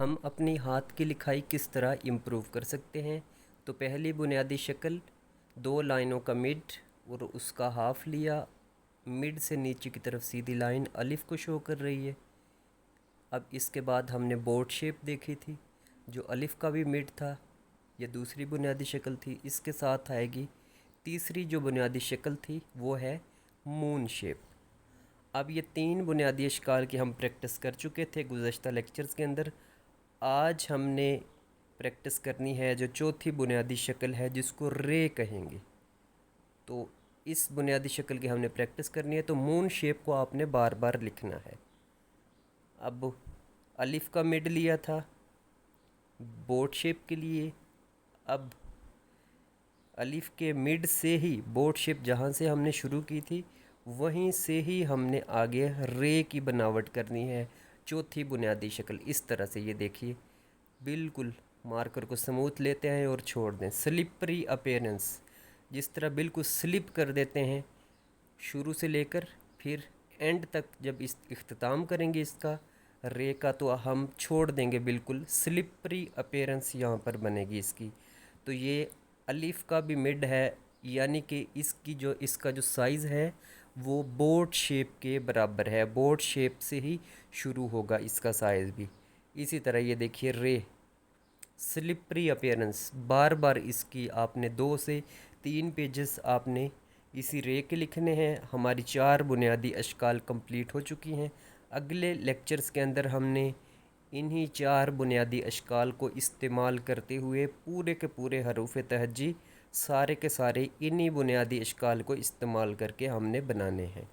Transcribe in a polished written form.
हम अपनी हाथ की लिखाई किस तरह इम्प्रूव कर सकते हैं। तो पहली बुनियादी शक्ल, 2 लाइनों का मिड और उसका हाफ लिया। मिड से नीचे की तरफ सीधी लाइन अलिफ को शो कर रही है। अब इसके बाद हमने बोट शेप देखी थी, जो अलिफ का भी मिड था। यह दूसरी बुनियादी शक्ल थी। इसके साथ आएगी तीसरी जो बुनियादी शक्ल थी, वो है मून शेप। अब ये 3 बुनियादी अशकाल की हम प्रैक्टिस कर चुके थे गुज़श्ता लेक्चर्स के अंदर। आज हमने प्रैक्टिस करनी है जो चौथी बुनियादी शक्ल है, जिसको रे कहेंगे। तो इस बुनियादी शक्ल की हमने प्रैक्टिस करनी है। तो मून शेप को आपने बार बार लिखना है। अब अलिफ का मिड लिया था बोट शेप के लिए। अब अलिफ के मिड से ही बोट शेप जहाँ से हमने शुरू की थी, वहीं से ही हमने आगे रे की बनावट करनी है, चौथी बुनियादी शक्ल। इस तरह से ये देखिए, बिल्कुल मार्कर को स्मूथ लेते हैं और छोड़ दें। स्लिपरी अपीयरेंस, जिस तरह बिल्कुल स्लिप कर देते हैं शुरू से लेकर फिर एंड तक, जब इस इख्तिताम करेंगे इसका रे का, तो हम छोड़ देंगे बिल्कुल। स्लिपरी अपीयरेंस यहाँ पर बनेगी इसकी। तो ये अलिफ का भी मिड है, यानी कि इसका जो साइज़ है वो बोट शेप के बराबर है। बोट शेप से ही शुरू होगा इसका साइज़ भी। इसी तरह ये देखिए रे, स्लिपरी अपीयरेंस, बार बार इसकी आपने 2 से 3 पेजेस आपने इसी रे के लिखने हैं। हमारी 4 बुनियादी अशकाल कंप्लीट हो चुकी हैं। अगले लेक्चर्स के अंदर हमने इन्हीं 4 बुनियादी अशकाल को इस्तेमाल करते हुए पूरे के पूरे हरूफ तहज्जी सारे के सारे इन्हीं बुनियादी अशकाल को इस्तेमाल करके हमने बनाने हैं।